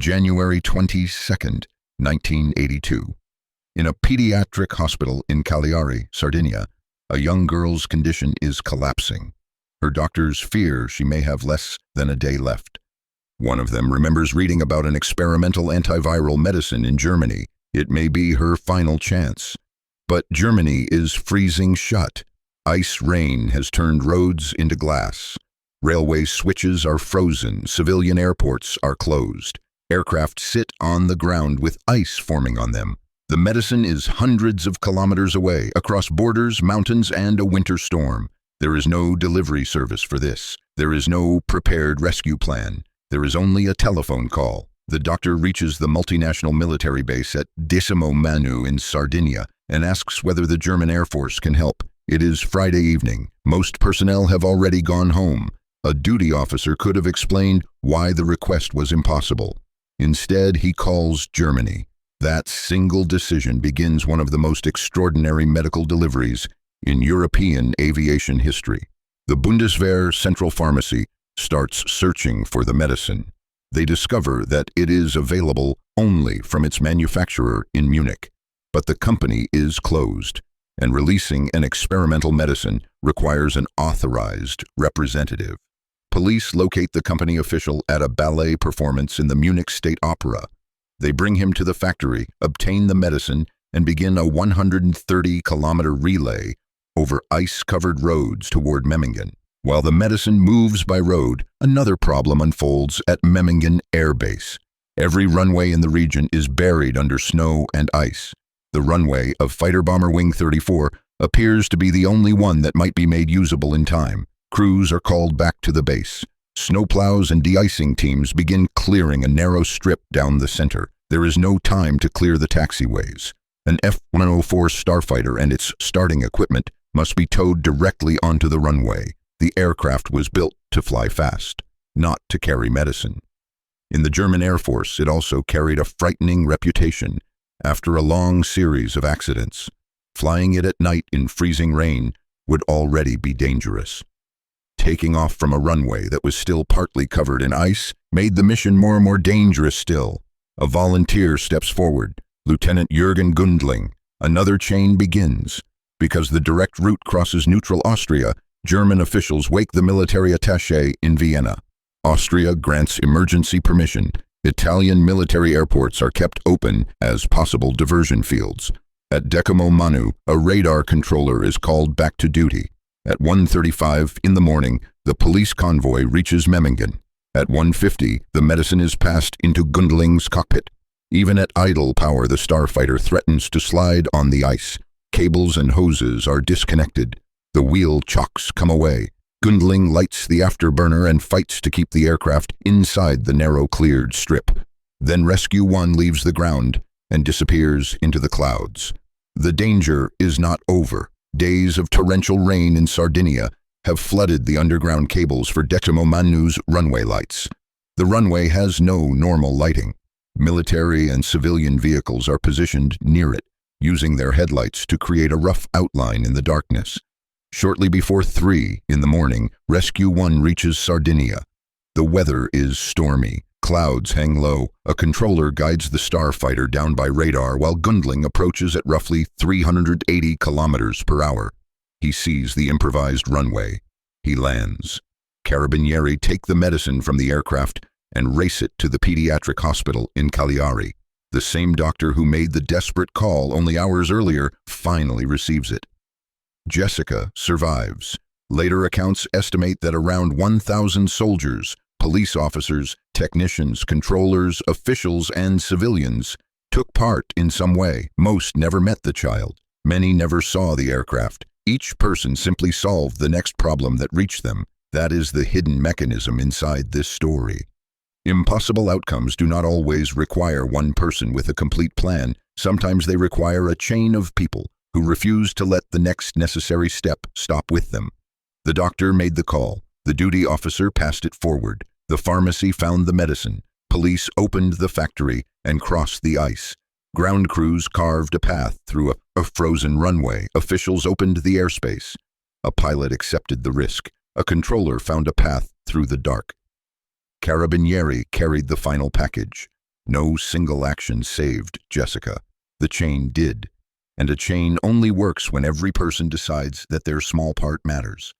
January 22nd, 1982. In a pediatric hospital in Cagliari, Sardinia, a young girl's condition is collapsing. Her doctors fear she may have less than a day left. One of them remembers reading about an experimental antiviral medicine in Germany. It may be her final chance. But Germany is freezing shut. Ice rain has turned roads into glass. Railway switches are frozen. Civilian airports are closed. Aircraft sit on the ground with ice forming on them. The medicine is hundreds of kilometers away, across borders, mountains, and a winter storm. There is no delivery service for this. There is no prepared rescue plan. There is only a telephone call. The doctor reaches the multinational military base at Decimo Manu in Sardinia and asks whether the German Air Force can help. It is Friday evening. Most personnel have already gone home. A duty officer could have explained why the request was impossible. Instead, he calls Germany. That single decision begins one of the most extraordinary medical deliveries in European aviation history. The Bundeswehr Central Pharmacy starts searching for the medicine. They discover that it is available only from its manufacturer in Munich. But the company is closed, and releasing an experimental medicine requires an authorized representative. Police locate the company official at a ballet performance in the Munich State Opera. They bring him to the factory, obtain the medicine, and begin a 130-kilometer relay over ice-covered roads toward Memmingen. While the medicine moves by road, another problem unfolds at Memmingen Air Base. Every runway in the region is buried under snow and ice. The runway of Fighter Bomber Wing 34 appears to be the only one that might be made usable in time. Crews are called back to the base. Snowplows and de-icing teams begin clearing a narrow strip down the center. There is no time to clear the taxiways. An F-104 Starfighter and its starting equipment must be towed directly onto the runway. The aircraft was built to fly fast, not to carry medicine. In the German Air Force, it also carried a frightening reputation after a long series of accidents. Flying it at night in freezing rain would already be dangerous. Taking off from a runway that was still partly covered in ice made the mission more and more dangerous still. A volunteer steps forward, Lieutenant Jürgen Gundling. Another chain begins. Because the direct route crosses neutral Austria, German officials wake the military attaché in Vienna. Austria grants emergency permission. Italian military airports are kept open as possible diversion fields. At Decimo Manu, a radar controller is called back to duty. At 1:35 in the morning, the police convoy reaches Memmingen. At 1:50, the medicine is passed into Gundling's cockpit. Even at idle power, the Starfighter threatens to slide on the ice. Cables and hoses are disconnected. The wheel chocks come away. Gundling lights the afterburner and fights to keep the aircraft inside the narrow cleared strip. Then Rescue 1 leaves the ground and disappears into the clouds. The danger is not over. Days of torrential rain in Sardinia have flooded the underground cables for Decimo Manu's runway lights. The runway has no normal lighting. Military and civilian vehicles are positioned near it, using their headlights to create a rough outline in the darkness. Shortly before 3 in the morning, Rescue 1 reaches Sardinia. The weather is stormy. Clouds hang low. A controller guides the Starfighter down by radar while Gundling approaches at roughly 380 kilometers per hour. He sees the improvised runway. He lands. Carabinieri take the medicine from the aircraft and race it to the pediatric hospital in Cagliari. The same doctor who made the desperate call only hours earlier finally receives it. Jessica survives. Later accounts estimate that around 1,000 soldiers, police officers, technicians, controllers, officials, and civilians took part in some way. Most never met the child. Many never saw the aircraft. Each person simply solved the next problem that reached them. That is the hidden mechanism inside this story. Impossible outcomes do not always require one person with a complete plan. Sometimes they require a chain of people who refuse to let the next necessary step stop with them. The doctor made the call. The duty officer passed it forward. The pharmacy found the medicine. Police opened the factory and crossed the ice. Ground crews carved a path through a frozen runway. Officials opened the airspace. A pilot accepted the risk. A controller found a path through the dark. Carabinieri carried the final package. No single action saved Jessica. The chain did. And a chain only works when every person decides that their small part matters.